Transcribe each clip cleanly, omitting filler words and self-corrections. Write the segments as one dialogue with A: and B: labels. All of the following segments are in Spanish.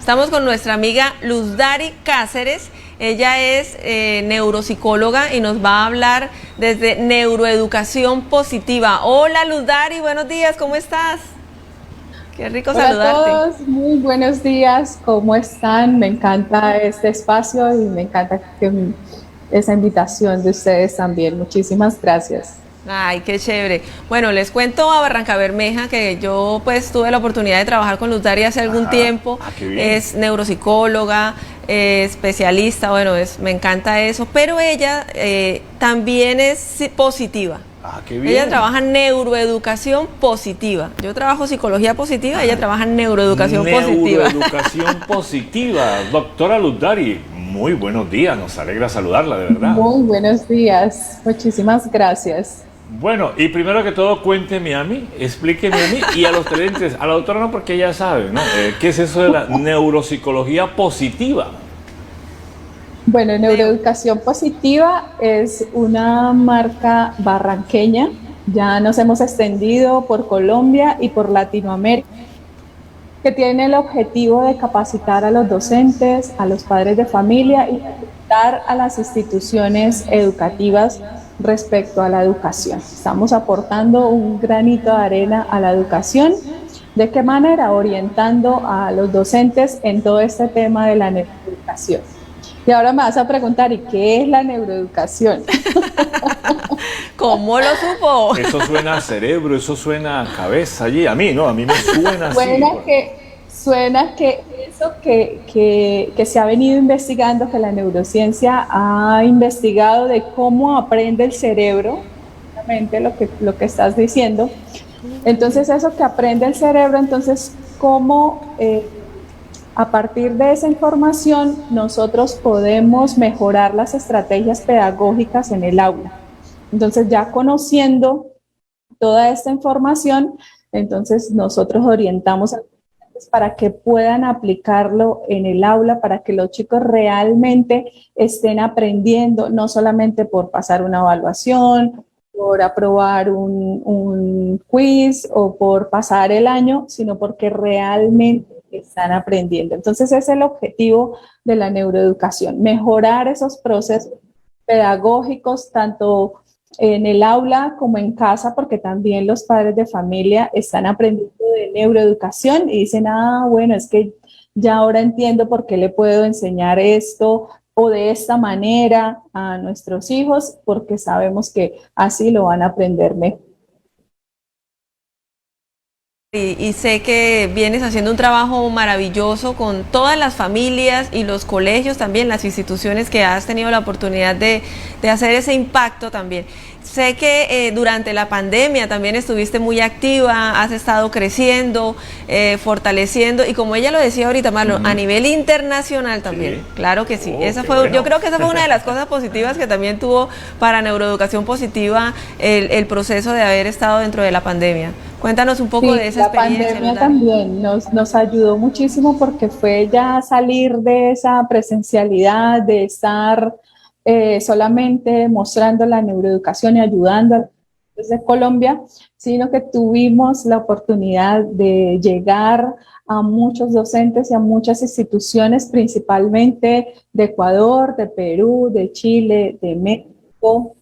A: Estamos con nuestra amiga Luzdary Cáceres. Ella es neuropsicóloga y nos va a hablar desde neuroeducación positiva. Hola Luzdary, buenos días, ¿cómo estás? Qué rico saludarte.
B: Hola a todos, muy buenos días, ¿cómo están? Me encanta este espacio y me encanta esa invitación de ustedes también. Muchísimas gracias.
A: Ay, qué chévere. Bueno, les cuento a Barrancabermeja que yo pues tuve la oportunidad de trabajar con Luzdary hace algún
C: Ajá.
A: tiempo.
C: Qué bien.
A: Es neuropsicóloga, especialista, bueno, me encanta eso. Pero ella también es positiva.
C: Qué bien.
A: Ella trabaja en neuroeducación positiva. Yo trabajo psicología positiva, ella trabaja en neuroeducación positiva.
C: Neuroeducación positiva. Doctora Luzdary, muy buenos días, nos alegra saludarla, de verdad.
B: Muy buenos días, muchísimas gracias.
C: Bueno, y primero que todo, cuénteme a mí, explíqueme a mí y a los clientes, a la doctora no, porque ella sabe, ¿no? ¿Qué es eso de la neuropsicología positiva?
B: Bueno, Neuroeducación Positiva es una marca barranqueña. Ya nos hemos extendido por Colombia y por Latinoamérica, que tiene el objetivo de capacitar a los docentes, a los padres de familia y ayudar a las instituciones educativas respecto a la educación. Estamos aportando un granito de arena a la educación. ¿De qué manera? Orientando a los docentes en todo este tema de la neuroeducación. Y ahora me vas a preguntar, ¿y qué es la neuroeducación?
A: ¿Cómo lo supo?
C: Eso suena a cerebro, eso suena a cabeza allí. A mí, no, a mí me suena así.
B: Suena que eso que se ha venido investigando, que la neurociencia ha investigado de cómo aprende el cerebro, justamente lo que estás diciendo. Entonces, eso que aprende el cerebro, entonces, cómo a partir de esa información nosotros podemos mejorar las estrategias pedagógicas en el aula. Entonces, ya conociendo toda esta información, entonces nosotros orientamos a los estudiantes para que puedan aplicarlo en el aula, para que los chicos realmente estén aprendiendo, no solamente por pasar una evaluación, por aprobar un quiz o por pasar el año, sino porque realmente están aprendiendo. Entonces, ese es el objetivo de la neuroeducación, mejorar esos procesos pedagógicos, tanto en el aula como en casa, porque también los padres de familia están aprendiendo de neuroeducación y dicen, bueno, es que ya ahora entiendo por qué le puedo enseñar esto o de esta manera a nuestros hijos, porque sabemos que así lo van a aprender mejor.
A: Y sé que vienes haciendo un trabajo maravilloso con todas las familias y los colegios también, las instituciones que has tenido la oportunidad de hacer ese impacto también. Sé que durante la pandemia también estuviste muy activa, has estado creciendo, fortaleciendo, y como ella lo decía ahorita, Marlon, a nivel internacional también, sí. Claro que sí. Yo creo que esa fue una de las cosas positivas que también tuvo para neuroeducación positiva el proceso de haber estado dentro de la pandemia. Cuéntanos un poco de esa experiencia.
B: La pandemia también nos ayudó muchísimo porque fue ya salir de esa presencialidad, de estar solamente mostrando la neuroeducación y ayudando desde Colombia, sino que tuvimos la oportunidad de llegar a muchos docentes y a muchas instituciones, principalmente de Ecuador, de Perú, de Chile, de México.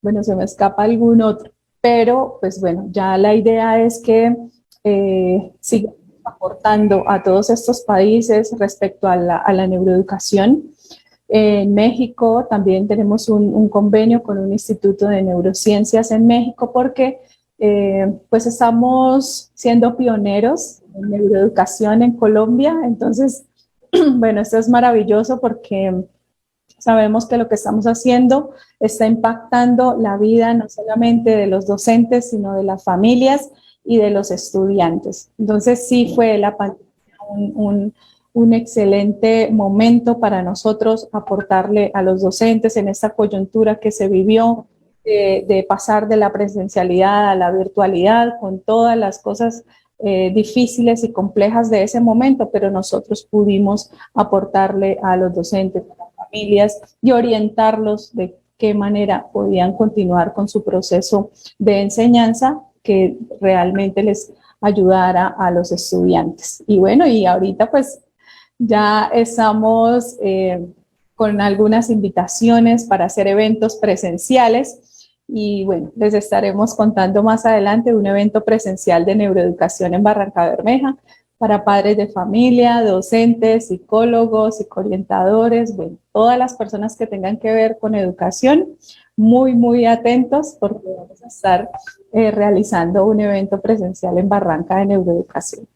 B: Bueno, se me escapa algún otro. Pero, pues bueno, ya la idea es que sigamos aportando a todos estos países respecto a la neuroeducación. En México también tenemos un convenio con un instituto de neurociencias en México porque pues estamos siendo pioneros en neuroeducación en Colombia. Entonces, bueno, esto es maravilloso porque sabemos que lo que estamos haciendo está impactando la vida no solamente de los docentes, sino de las familias y de los estudiantes. Entonces, sí fue la pandemia un excelente momento para nosotros aportarle a los docentes en esta coyuntura que se vivió de pasar de la presencialidad a la virtualidad con todas las cosas difíciles y complejas de ese momento, pero nosotros pudimos aportarle a los docentes, a las familias y orientarlos de qué manera podían continuar con su proceso de enseñanza que realmente les ayudar a los estudiantes. Y bueno, y ahorita pues ya estamos con algunas invitaciones para hacer eventos presenciales y bueno, les estaremos contando más adelante un evento presencial de neuroeducación en Barrancabermeja para padres de familia, docentes, psicólogos, psicoorientadores, bueno, todas las personas que tengan que ver con educación, muy atentos porque vamos a estar realizando un evento presencial en Barranca de neuroeducación.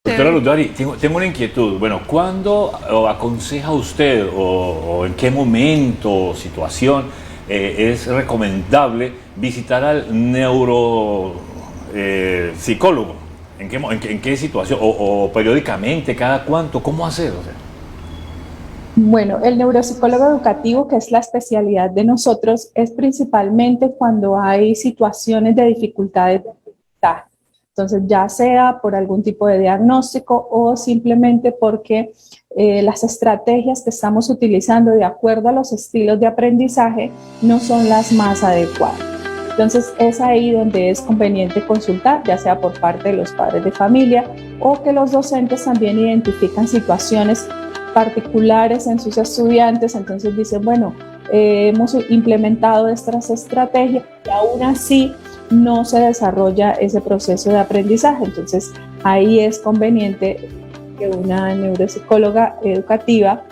C: Doctora Ludari, tengo una inquietud. Bueno, ¿cuándo aconseja usted o en qué momento o situación es recomendable visitar al neuropsicólogo? ¿En qué situación? ¿O periódicamente? ¿Cada cuánto? ¿Cómo hacer? O sea.
B: Bueno, el neuropsicólogo educativo, que es la especialidad de nosotros, es principalmente cuando hay situaciones de dificultades de aprendizaje. Entonces, ya sea por algún tipo de diagnóstico o simplemente porque las estrategias que estamos utilizando de acuerdo a los estilos de aprendizaje no son las más adecuadas. Entonces, es ahí donde es conveniente consultar, ya sea por parte de los padres de familia o que los docentes también identifican situaciones particulares en sus estudiantes. Entonces dicen, bueno, hemos implementado estas estrategias y aún así no se desarrolla ese proceso de aprendizaje. Entonces ahí es conveniente que una neuropsicóloga educativa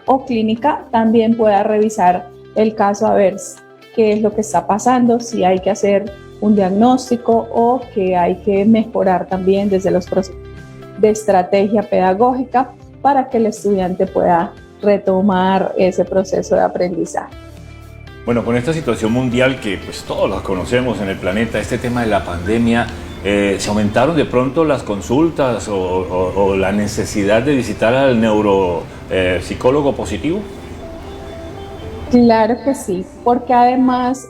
B: o clínica también pueda revisar el caso a ver qué es lo que está pasando, si hay que hacer un diagnóstico o que hay que mejorar también desde los procesos de estrategia pedagógica para que el estudiante pueda retomar ese proceso de aprendizaje.
C: Bueno, con esta situación mundial que pues todos la conocemos en el planeta, este tema de la pandemia, ¿se aumentaron de pronto las consultas o la necesidad de visitar al neuropsicólogo positivo?
B: Claro que sí, porque además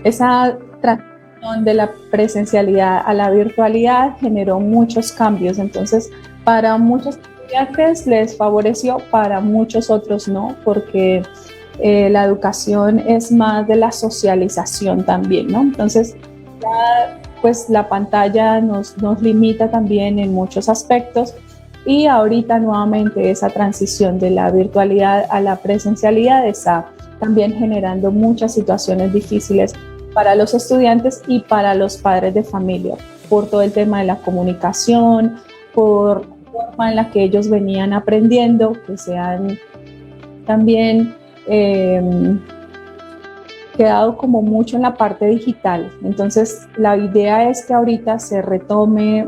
B: esa transición de la presencialidad a la virtualidad generó muchos cambios. Entonces, para muchos estudiantes les favoreció, para muchos otros no, porque la educación es más de la socialización también, ¿no? Entonces, ya, pues la pantalla nos limita también en muchos aspectos y ahorita nuevamente esa transición de la virtualidad a la presencialidad está también generando muchas situaciones difíciles para los estudiantes y para los padres de familia, por todo el tema de la comunicación, por la forma en la que ellos venían aprendiendo, que se han también quedado como mucho en la parte digital. Entonces, la idea es que ahorita se retome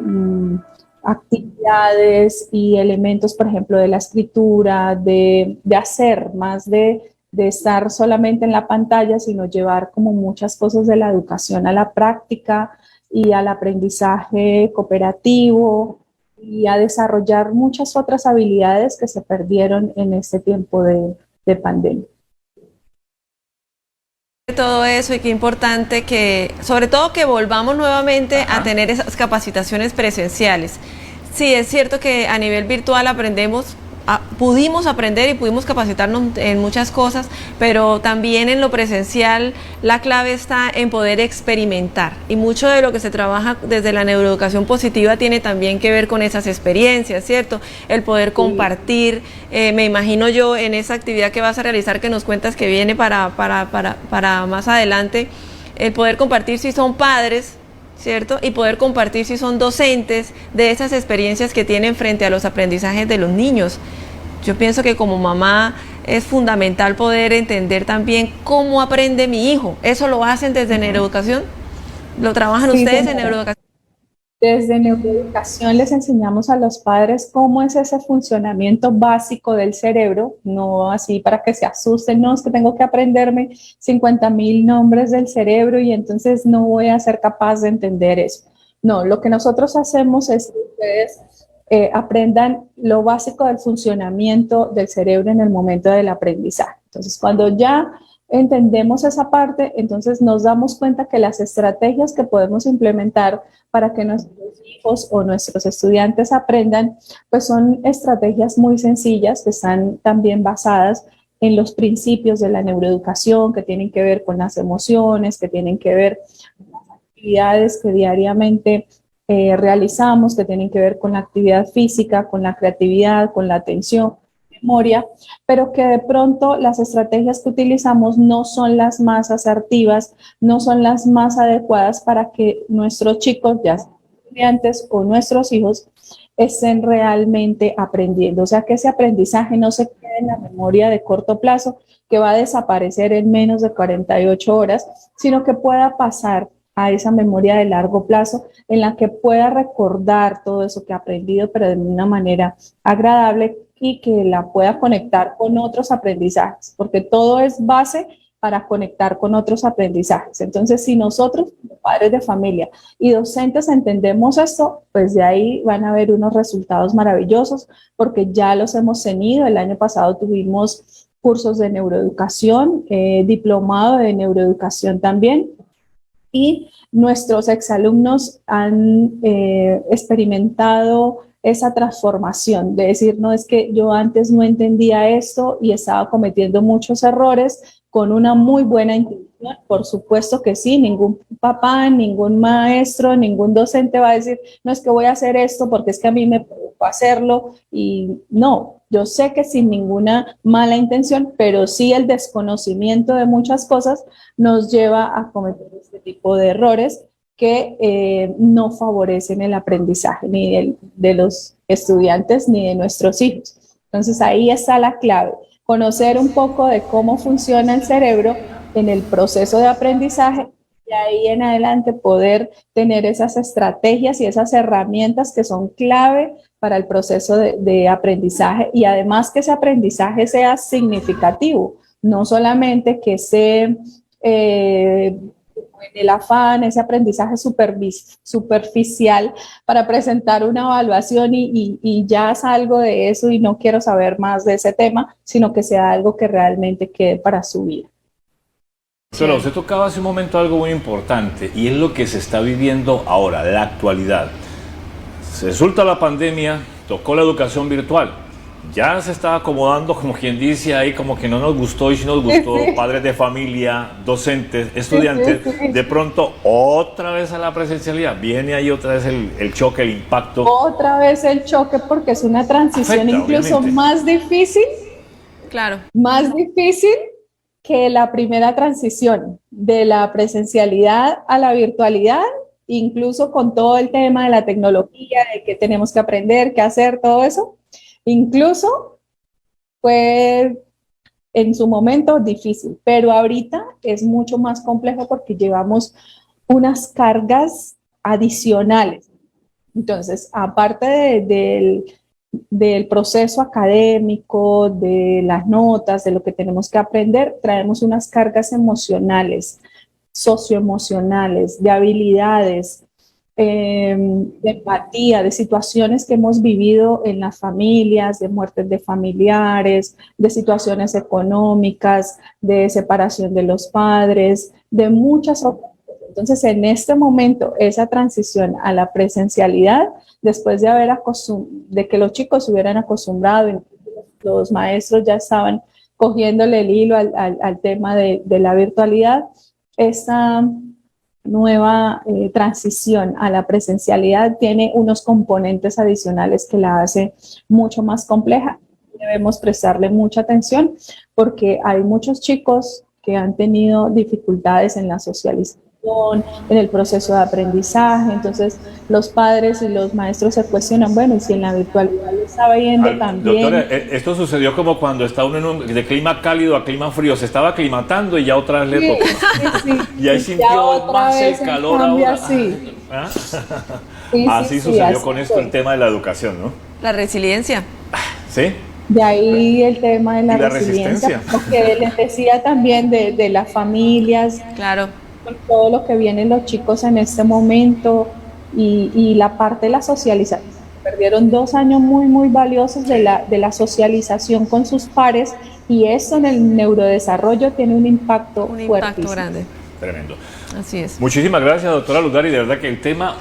B: actividades y elementos, por ejemplo, de la escritura, de hacer, más de estar solamente en la pantalla, sino llevar como muchas cosas de la educación a la práctica y al aprendizaje cooperativo y a desarrollar muchas otras habilidades que se perdieron en este tiempo de pandemia.
A: Todo eso y qué importante que, sobre todo que volvamos nuevamente a tener esas capacitaciones presenciales. Sí, es cierto que a nivel virtual pudimos aprender y pudimos capacitarnos en muchas cosas, pero también en lo presencial la clave está en poder experimentar y mucho de lo que se trabaja desde la neuroeducación positiva tiene también que ver con esas experiencias, ¿cierto? El poder compartir, me imagino yo en esa actividad que vas a realizar que nos cuentas que viene para más adelante, el poder compartir si son padres, ¿cierto? Y poder compartir si son docentes de esas experiencias que tienen frente a los aprendizajes de los niños. Yo pienso que como mamá es fundamental poder entender también cómo aprende mi hijo. ¿Eso lo hacen desde neuroeducación? ¿Lo trabajan ustedes en neuroeducación?
B: Desde neuroeducación les enseñamos a los padres cómo es ese funcionamiento básico del cerebro, no así para que se asusten, no, es que tengo que aprenderme 50,000 nombres del cerebro y entonces no voy a ser capaz de entender eso. No, lo que nosotros hacemos es que ustedes aprendan lo básico del funcionamiento del cerebro en el momento del aprendizaje. Entonces, cuando ya entendemos esa parte, entonces nos damos cuenta que las estrategias que podemos implementar para que nuestros hijos o nuestros estudiantes aprendan, pues son estrategias muy sencillas que están también basadas en los principios de la neuroeducación, que tienen que ver con las emociones, que tienen que ver con las actividades que diariamente realizamos, que tienen que ver con la actividad física, con la creatividad, con la atención, memoria, pero que de pronto las estrategias que utilizamos no son las más asertivas, no son las más adecuadas para que nuestros chicos, ya sean estudiantes o nuestros hijos, estén realmente aprendiendo. O sea, que ese aprendizaje no se quede en la memoria de corto plazo, que va a desaparecer en menos de 48 horas, sino que pueda pasar a esa memoria de largo plazo en la que pueda recordar todo eso que ha aprendido, pero de una manera agradable y que la pueda conectar con otros aprendizajes, porque todo es base para conectar con otros aprendizajes. Entonces, si nosotros, como padres de familia y docentes, entendemos esto, pues de ahí van a haber unos resultados maravillosos, porque ya los hemos tenido. El año pasado tuvimos cursos de neuroeducación, diplomado de neuroeducación también, y nuestros exalumnos han experimentado esa transformación de decir, no, es que yo antes no entendía esto y estaba cometiendo muchos errores con una muy buena intención. Por supuesto que sí, ningún papá, ningún maestro, ningún docente va a decir, no, es que voy a hacer esto porque es que a mí me preocupa hacerlo, y no, yo sé que sin ninguna mala intención, pero sí el desconocimiento de muchas cosas nos lleva a cometer este tipo de errores que no favorecen el aprendizaje ni de los estudiantes ni de nuestros hijos. Entonces ahí está la clave, conocer un poco de cómo funciona el cerebro en el proceso de aprendizaje y ahí en adelante poder tener esas estrategias y esas herramientas que son clave para el proceso de aprendizaje, y además que ese aprendizaje sea significativo, no solamente que sea en el afán, ese aprendizaje superficial para presentar una evaluación y ya salgo de eso y no quiero saber más de ese tema, sino que sea algo que realmente quede para su vida.
C: Pero usted tocaba hace un momento algo muy importante y es lo que se está viviendo ahora, la actualidad. Se resulta la pandemia, tocó la educación virtual. Ya se está acomodando, como quien dice ahí, como que no nos gustó y sí nos gustó, padres de familia, docentes, estudiantes, de pronto otra vez a la presencialidad. Viene ahí otra vez el choque, el impacto.
B: Otra vez el choque porque es una transición
C: Afecta,
B: incluso
C: obviamente.
B: más difícil.
A: Claro.
B: Más difícil que la primera transición de la presencialidad a la virtualidad, incluso con todo el tema de la tecnología, de que tenemos que aprender, qué hacer, todo eso. Incluso fue en su momento difícil, pero ahorita es mucho más complejo porque llevamos unas cargas adicionales. Entonces, aparte del proceso académico, de las notas, de lo que tenemos que aprender, traemos unas cargas emocionales, socioemocionales, de habilidades, de empatía, de situaciones que hemos vivido en las familias, de muertes de familiares, de situaciones económicas, de separación de los padres, de muchas otras cosas. Entonces, en este momento, esa transición a la presencialidad, después de que los chicos se hubieran acostumbrado, los maestros ya estaban cogiéndole el hilo al tema de la virtualidad, esta nueva transición a la presencialidad tiene unos componentes adicionales que la hace mucho más compleja. Debemos prestarle mucha atención porque hay muchos chicos que han tenido dificultades en la socialización, en el proceso de aprendizaje. Entonces los padres y los maestros se cuestionan, bueno, y si en la virtualidad lo estaba yendo también.
C: Doctora, esto sucedió como cuando está uno de clima cálido a clima frío, se estaba aclimatando y ya otra vez le tocó.
B: Sí.
C: Y ahí sintió más el calor ahora.
B: Sí.
C: ¿Ah?
B: Sí,
C: así
B: sí,
C: sucedió
B: así
C: con esto
B: fue.
C: el tema de la educación, ¿no?
A: La resiliencia.
C: ¿Sí?
B: De ahí el tema de la
C: ¿Y la
B: resiliencia,
C: resistencia?
B: porque les decía también de las familias,
A: Claro.
B: con todo lo que vienen los chicos en este momento y la parte de la socialización. Perdieron 2 años muy, muy valiosos de la socialización con sus pares, y eso en el neurodesarrollo tiene un impacto
A: Un
B: fuertísimo.
A: impacto grande.
C: Tremendo.
A: Así es.
C: Muchísimas gracias, doctora Lugari. De verdad que el tema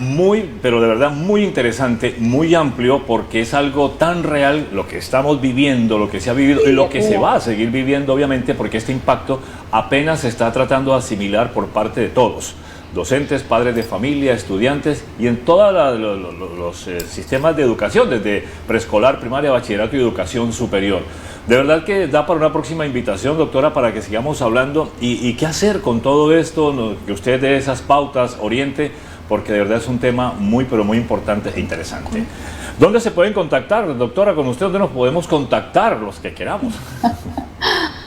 C: pero de verdad muy interesante, muy amplio, porque es algo tan real lo que estamos viviendo, lo que se ha vivido y lo que se va a seguir viviendo, obviamente, porque este impacto apenas se está tratando de asimilar por parte de todos. docentes, padres de familia, estudiantes y en todos los sistemas de educación, desde preescolar, primaria, bachillerato y educación superior. De verdad que da para una próxima invitación, doctora, para que sigamos hablando y qué hacer con todo esto, que usted dé esas pautas, oriente, porque de verdad es un tema muy, pero muy importante e interesante. ¿Dónde se pueden contactar, doctora, con usted? ¿Dónde nos podemos contactar los que queramos?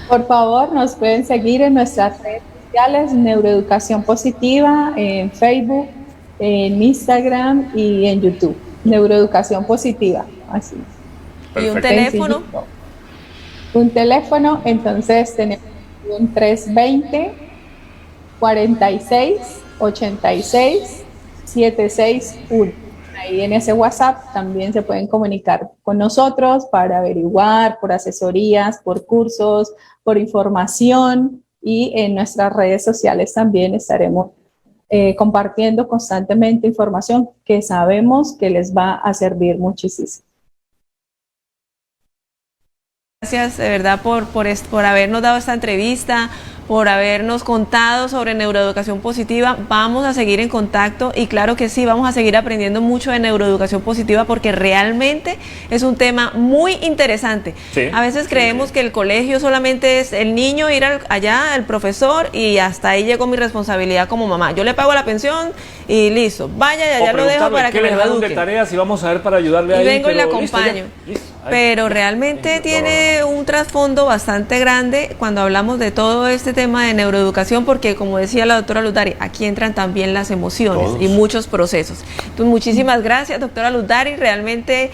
B: Por favor, nos pueden seguir en nuestras redes sociales, Neuroeducación Positiva, en Facebook, en Instagram y en YouTube. Neuroeducación Positiva, así.
A: Perfecto. ¿Y un teléfono?
B: Sencillito. Un teléfono, entonces tenemos un 320 46 86 761. Ahí en ese WhatsApp también se pueden comunicar con nosotros para averiguar, por asesorías, por cursos, por información, y en nuestras redes sociales también estaremos compartiendo constantemente información que sabemos que les va a servir muchísimo.
A: Gracias de verdad por habernos dado esta entrevista, por habernos contado sobre neuroeducación positiva. Vamos a seguir en contacto y claro que sí, vamos a seguir aprendiendo mucho de neuroeducación positiva porque realmente es un tema muy interesante. Sí, a veces creemos que el colegio solamente es el niño ir allá, el profesor, y hasta ahí llegó mi responsabilidad como mamá. Yo le pago la pensión y listo, vaya y allá lo dejo para que me eduque.
C: De tareas y vamos a ver para ayudarle a él.
A: Y vengo y le acompaño. Pero realmente tiene un trasfondo bastante grande cuando hablamos de todo este tema de neuroeducación, porque como decía la doctora Luz Dari, aquí entran también las emociones y muchos procesos. Entonces, muchísimas gracias, doctora Luz Dari, realmente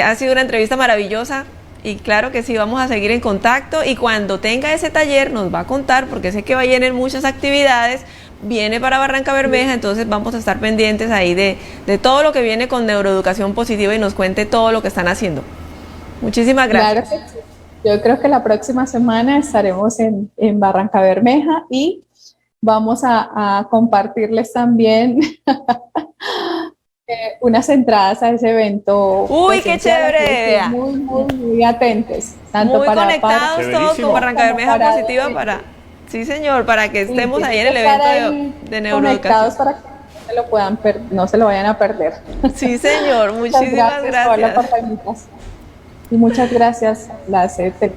A: ha sido una entrevista maravillosa. Y claro que sí, vamos a seguir en contacto y cuando tenga ese taller nos va a contar, porque sé que va a tener muchas actividades, viene para Barrancabermeja, entonces vamos a estar pendientes ahí de todo lo que viene con neuroeducación positiva y nos cuente todo lo que están haciendo. Muchísimas gracias.
B: Claro que sí. Yo creo que la próxima semana estaremos en Barrancabermeja y vamos a compartirles también unas entradas a ese evento.
A: ¡Uy, qué chévere!
B: Muy atentos.
A: Tanto muy para conectados todos con Barrancabermeja Positiva para... Sí, señor, para que estemos ahí en el evento de neuroeducación.
B: Para que no se lo vayan a perder.
A: Sí, señor, muchísimas gracias.
B: Paola, por la invitación. Y muchas gracias, la CEP.